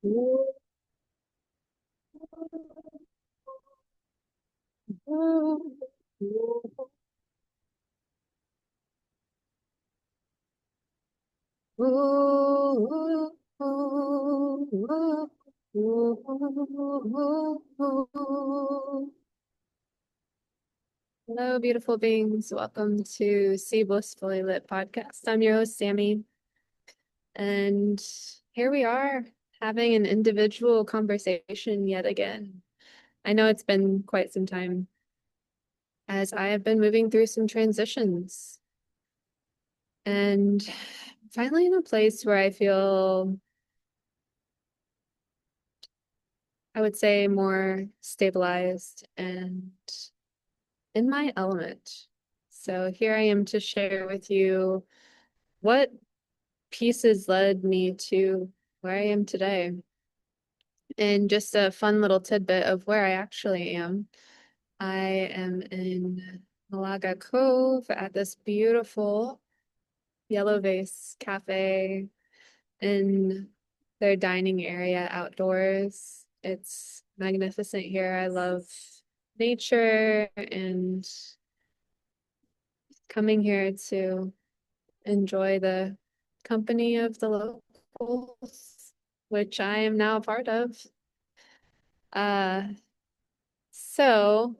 Ooh, ooh, ooh, ooh, ooh, ooh. Hello, beautiful beings. Welcome to See Blissfully Lit podcast. I'm your host, Samie, and here we are having an individual conversation yet again. I know it's been quite some time as I have been moving through some transitions and finally in a place where I feel, I would say, more stabilized and in my element. So here I am to share with you what pieces led me to where I am today. And just a fun little tidbit of where I actually am. I am in Malaga Cove at this beautiful Yellow Vase Cafe in their dining area outdoors. It's magnificent here. I love nature and coming here to enjoy the company of the locals, which I am now a part of. Uh, so,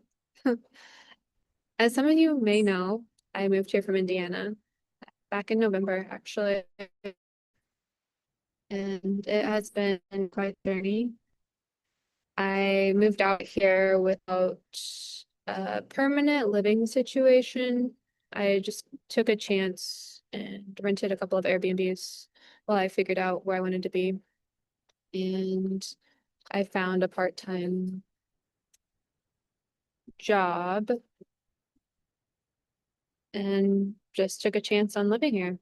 as some of you may know, I moved here from Indiana back in November, actually, and it has been quite a journey. I moved out here without a permanent living situation. I just took a chance and rented a couple of Airbnbs while I figured out where I wanted to be. And I found a part-time job and just took a chance on living here.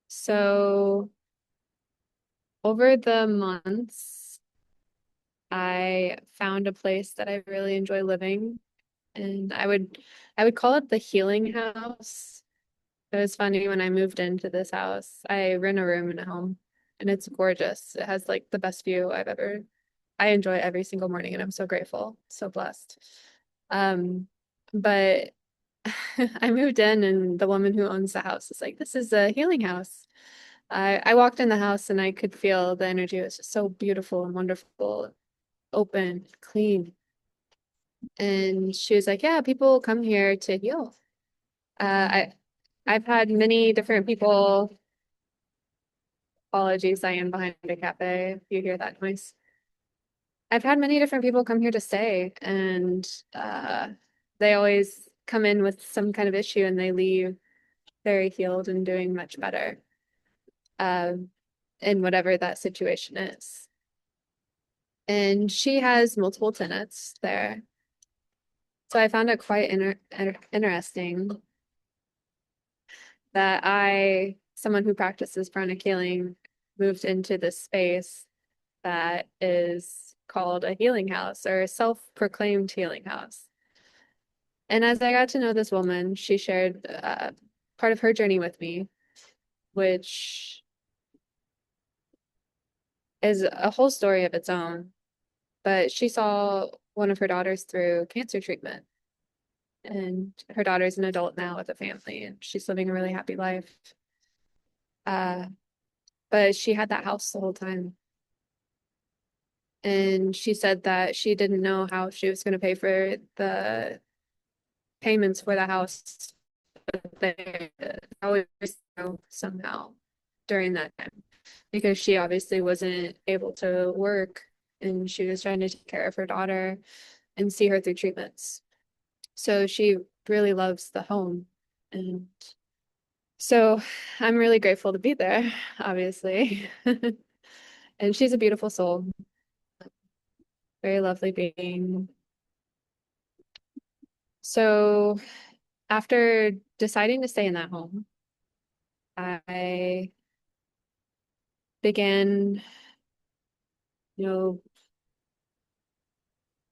So over the months, I found a place that I really enjoy living, and I would call it the healing house. It was funny when I moved into this house. I rent a room in a home, and it's gorgeous. It has like the best view I've ever. I enjoy every single morning, and I'm so grateful, so blessed. Um, but I moved in, and the woman who owns the house is like, "This is a healing house." I walked in the house, and I could feel the energy. It was just so beautiful and wonderful, open, clean. And she was like, "Yeah, people come here to heal." I've had many different people. Apologies, I am behind a cafe. If you hear that noise, I've had many different people come here to stay, and they always come in with some kind of issue, and they leave very healed and doing much better, uh, in whatever that situation is. And she has multiple tenants there, so I found it quite interesting that someone who practices pranic healing, moved into this space that is called a healing house or a self-proclaimed healing house. And as I got to know this woman, she shared part of her journey with me, which is a whole story of its own. But she saw one of her daughters through cancer treatment, and her daughter's an adult now with a family, and she's living a really happy life. Uh, but she had that house the whole time. And she said that she didn't know how she was going to pay for the payments for the house, but they always know somehow during that time because she obviously wasn't able to work and she was trying to take care of her daughter and see her through treatments. So she really loves the home. And so I'm really grateful to be there, obviously. And she's a beautiful soul, very lovely being. So after deciding to stay in that home, I began, you know,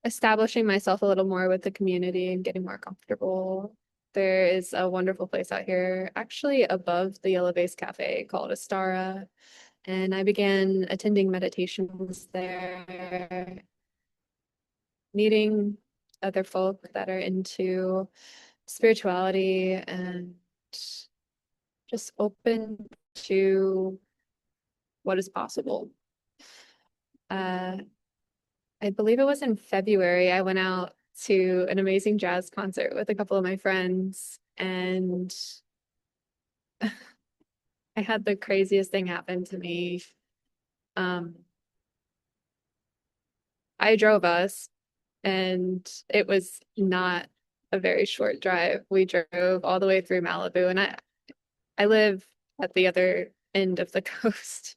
establishing myself a little more with the community and getting more comfortable. There is a wonderful place out here, actually above the Yellow Base Cafe called Astara. And I began attending meditations there, meeting other folk that are into spirituality and just open to what is possible. Uh, I believe it was in February. I went out to an amazing jazz concert with a couple of my friends, and I had the craziest thing happen to me. Um, I drove us, and it was not a very short drive. We drove all the way through Malibu, and I live at the other end of the coast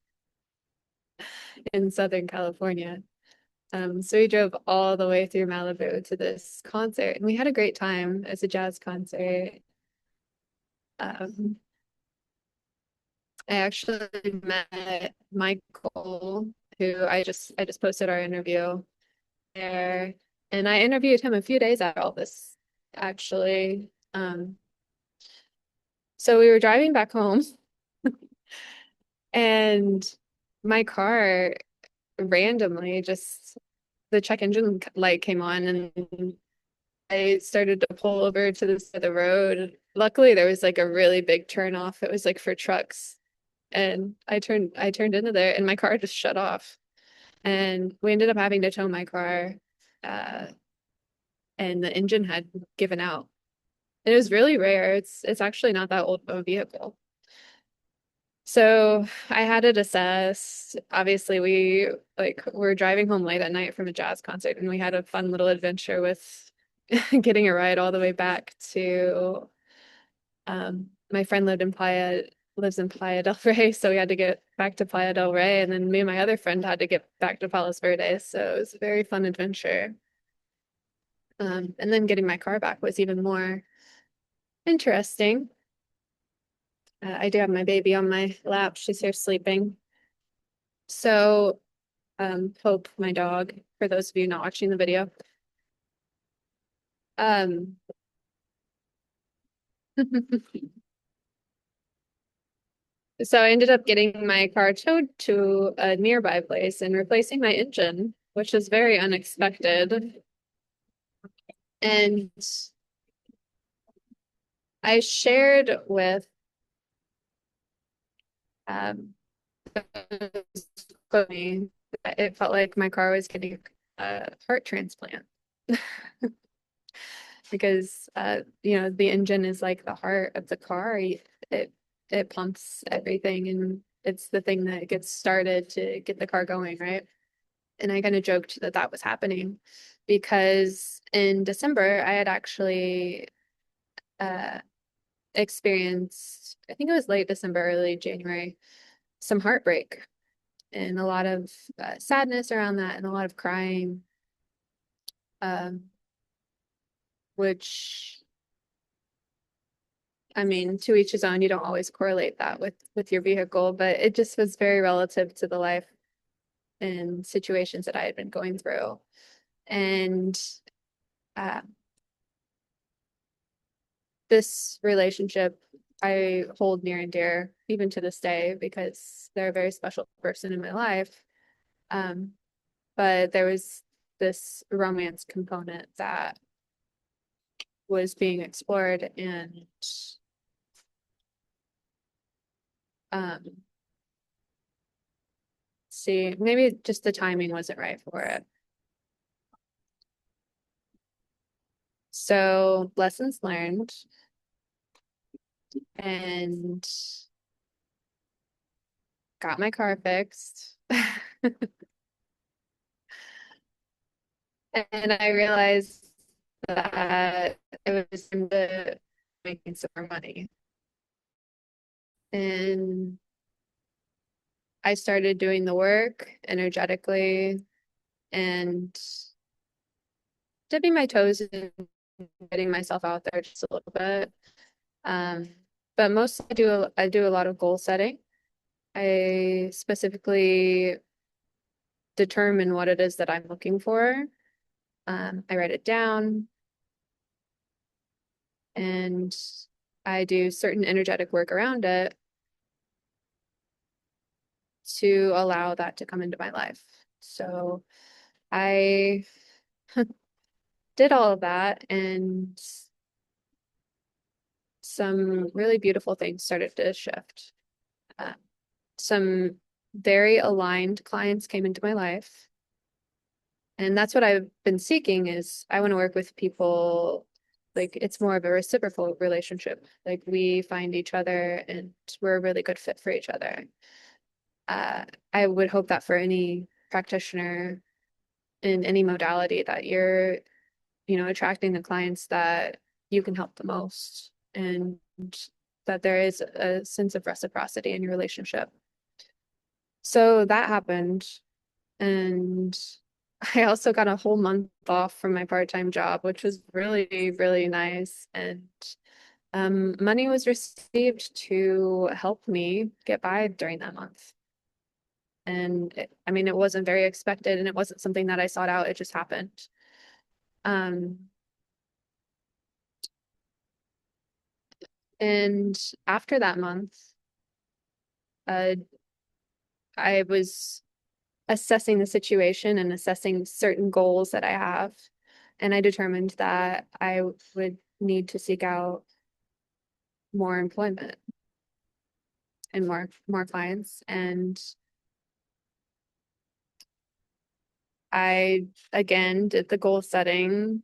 in Southern California. So we drove all the way through Malibu to this concert, and we had a great time. It's a jazz concert. Um, I actually met Michael, who I just posted our interview there, and I interviewed him a few days after all this, actually. So we were driving back home, and my car randomly just the check engine light came on, and I started to pull over to the side of the road. Luckily, there was like a really big turnoff. It was like for trucks. And I turned into there and my car just shut off. And we ended up having to tow my car. Uh, and the engine had given out. It was really rare. It's actually not that old of a vehicle. So I had it assessed. Obviously, we were driving home late at night from a jazz concert, and we had a fun little adventure with getting a ride all the way back to my friend lives in Playa del Rey, so we had to get back to Playa del Rey, and then me and my other friend had to get back to Palos Verdes. So it was a very fun adventure. And then getting my car back was even more interesting. I do have my baby on my lap. She's here sleeping. So, Hope, my dog, for those of you not watching the video. Um, so I ended up getting my car towed to a nearby place and replacing my engine, which is very unexpected. And I shared with um me that it felt like my car was getting a heart transplant because the engine is like the heart of the car. It it pumps everything and it's the thing that gets started to get the car going, right? And I kind of joked that that was happening because in December I had actually uh experienced, I think it was late December, early January, some heartbreak and a lot of sadness around that and a lot of crying, um, which, I mean, to each his own. You don't always correlate that with your vehicle, but it just was very relative to the life and situations that I had been going through. And uh, this relationship I hold near and dear even to this day because they're a very special person in my life. Um, but there was this romance component that was being explored and um see, maybe just the timing wasn't right for it. So lessons learned and got my car fixed. And I realized that it was time to making some more money. And I started doing the work energetically and dipping my toes and getting myself out there just a little bit. Um, but mostly I do a lot of goal setting. I specifically determine what it is that I'm looking for. I write it down and I do certain energetic work around it. to allow that to come into my life. So I did all of that, and some really beautiful things started to shift. Uh, some very aligned clients came into my life. And that's what I've been seeking is I want to work with people like it's more of a reciprocal relationship. Like we find each other and we're a really good fit for each other. Uh, I would hope that for any practitioner in any modality that you're, attracting the clients that you can help the most and that there is a sense of reciprocity in your relationship. So that happened. And I also got a whole month off from my part-time job, which was really, really nice. And money was received to help me get by during that month. And I mean, it wasn't very expected and it wasn't something that I sought out. It just happened. Um, and after that month, uh, I was assessing the situation and assessing certain goals that I have. And I determined that I would need to seek out more employment and more clients. And I again did the goal setting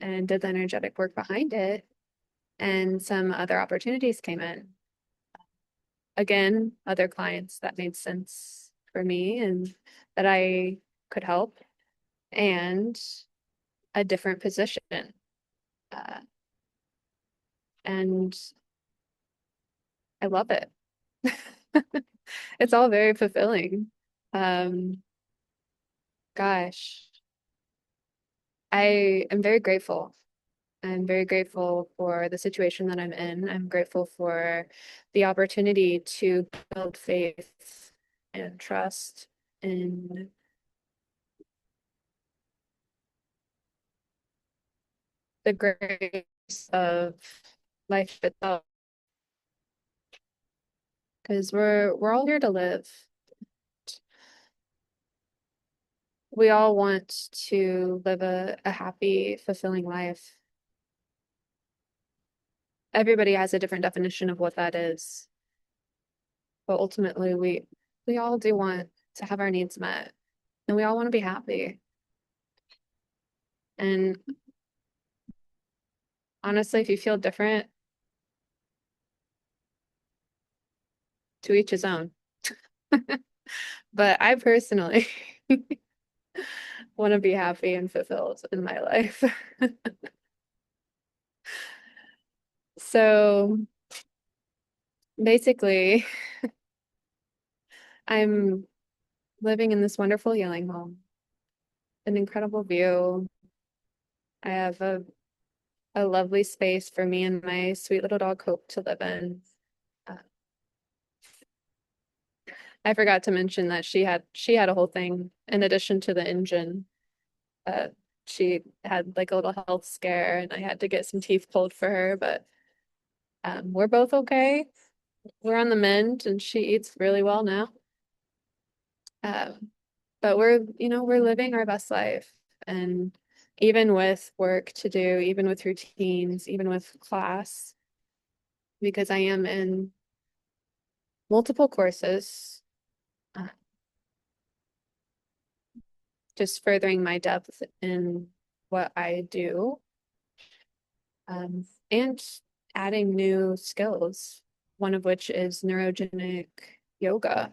and did the energetic work behind it. And some other opportunities came in. Again, other clients that made sense for me and that I could help, and a different position. Uh, and I love it. It's all very fulfilling. Um, gosh, I am very grateful. I'm very grateful for the situation that I'm in. I'm grateful for the opportunity to build faith and trust in the grace of life itself. Because we're all here to live. We all want to live a happy, fulfilling life. Everybody has a different definition of what that is. But ultimately we all do want to have our needs met and we all want to be happy. And honestly, if you feel different, to each his own. But I personally want to be happy and fulfilled in my life. So basically, I'm living in this wonderful healing home, an incredible view. I have a lovely space for me and my sweet little dog Hope to live in. Uh, I forgot to mention that she had a whole thing in addition to the engine. Uh, she had like a little health scare and I had to get some teeth pulled for her, but we're both okay. We're on the mend and she eats really well now. Um, but we're living our best life. And even with work to do, even with routines, even with class, because I am in multiple courses, uh, just furthering my depth in what I do, and adding new skills, one of which is neurogenic yoga.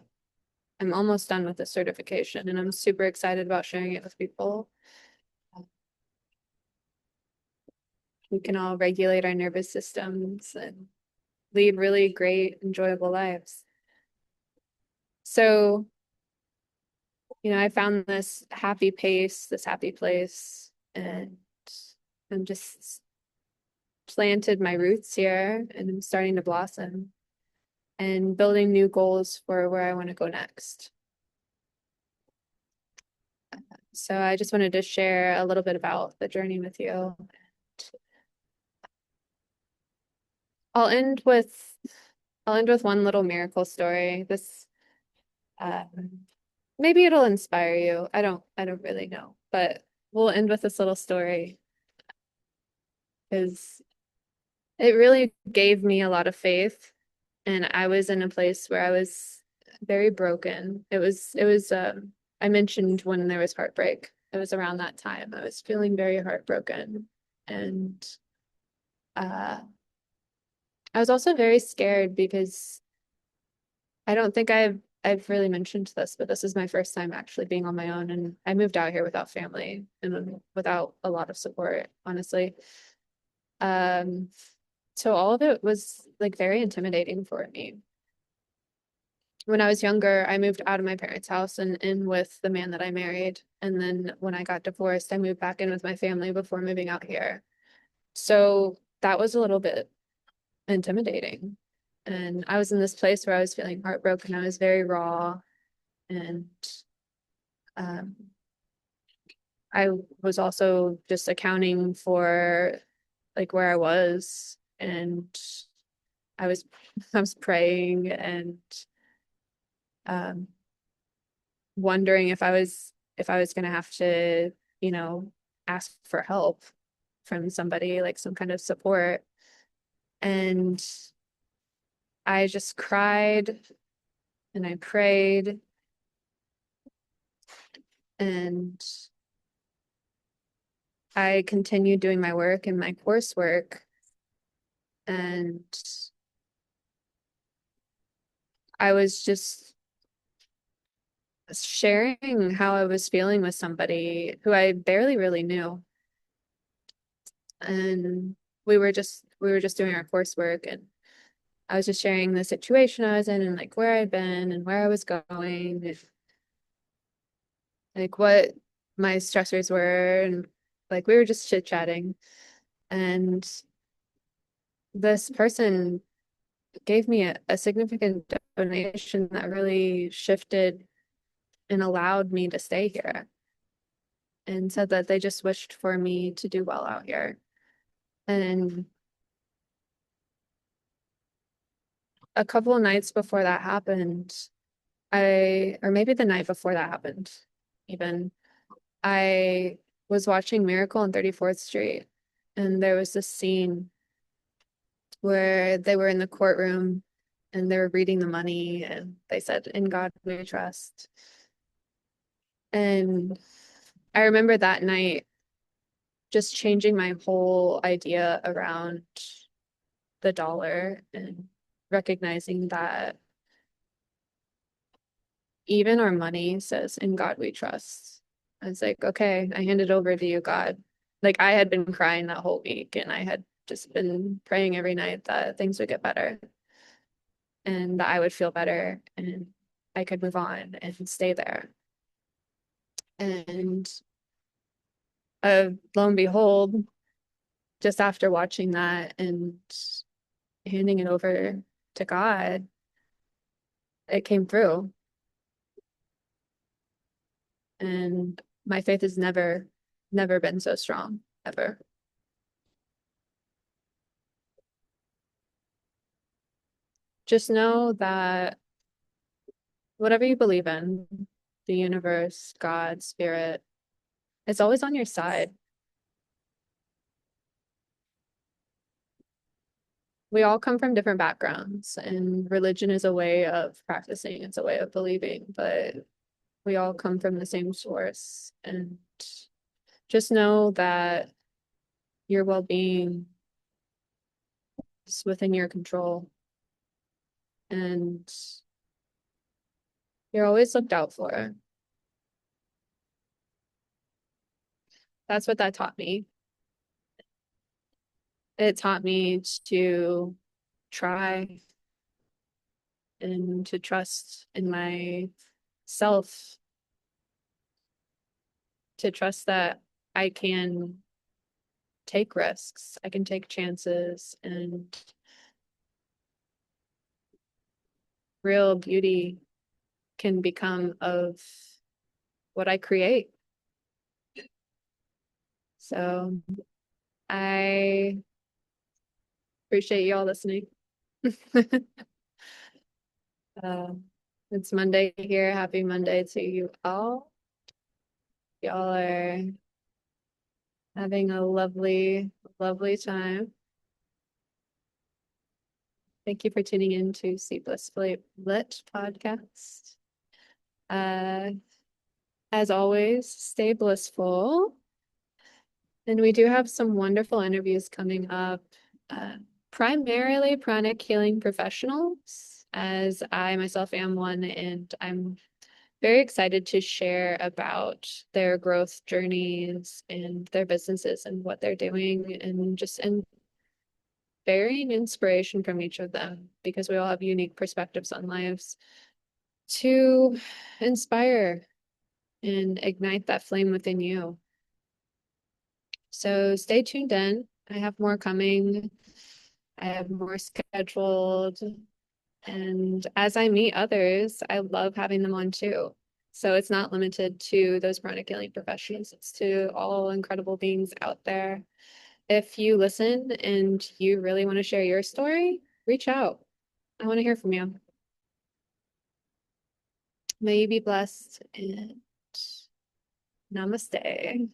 I'm almost done with the certification and I'm super excited about sharing it with people. We can all regulate our nervous systems and lead really great, enjoyable lives. So, I found this happy pace, this happy place, and I'm just planted my roots here and I'm starting to blossom and building new goals for where I want to go next. So I just wanted to share a little bit about the journey with you. I'll end with I'll end with one little miracle story. Maybe it'll inspire you. I don't really know. But we'll end with this little story because it really gave me a lot of faith. And I was in a place where I was very broken. It was I mentioned when there was heartbreak. It was around that time. I was feeling very heartbroken. And uh I was also very scared because I don't think I've really mentioned this, but this is my first time actually being on my own, and I moved out here without family and without a lot of support, honestly. Um, so all of it was like very intimidating for me. When I was younger, I moved out of my parents' house and in with the man that I married. And then when I got divorced, I moved back in with my family before moving out here. So that was a little bit intimidating. And I was in this place where I was feeling heartbroken. I was very raw and um, I was also just accounting for like where I was and I was I was praying and um, wondering if I was gonna have to, you know, ask for help from somebody, like some kind of support. And I just cried and I prayed and I continued doing my work and my coursework. And I was just sharing how I was feeling with somebody who I barely really knew. And we were just doing our coursework and I was just sharing the situation I was in and like where I'd been and where I was going and like what my stressors were and like we were just chit-chatting and this person gave me a significant donation that really shifted and allowed me to stay here and said that they just wished for me to do well out here. And a couple of nights before that happened, or maybe the night before that happened, even, I was watching Miracle on 34th Street, and there was this scene where they were in the courtroom and they were reading the money, and they said, "In God we trust." And I remember that night just changing my whole idea around the dollar and recognizing that even our money says, "In God we trust." I was like, okay, I hand it over to you, God. Like I had been crying that whole week and I had just been praying every night that things would get better and that I would feel better and I could move on and stay there. And lo and behold, just after watching that and handing it over to God, it came through. And my faith has never been so strong, ever. Just know that whatever you believe in, the universe, God, spirit, it's always on your side. We all come from different backgrounds, and religion is a way of practicing, it's a way of believing, but we all come from the same source. And just know that your well-being is within your control, and you're always looked out for. That's what that taught me. It taught me to try and to trust in myself, to trust that I can take risks, I can take chances, and real beauty can become of what I create. So I appreciate you all listening. uh, It's Monday here. Happy Monday to you all. Y'all are having a lovely, lovely time. Thank you for tuning in to See Blissfully Lit podcast. Uh, as always, stay blissful. And we do have some wonderful interviews coming up, uh, primarily pranic healing professionals, as I myself am one, and I'm very excited to share about their growth journeys and their businesses and what they're doing and just in varying inspiration from each of them because we all have unique perspectives on lives to inspire and ignite that flame within you. So stay tuned in. I have more coming. I have more scheduled. And as I meet others, I love having them on too. So it's not limited to those chronic healing professionals, it's to all incredible beings out there. If you listen and you really want to share your story, reach out. I want to hear from you. May you be blessed and namaste.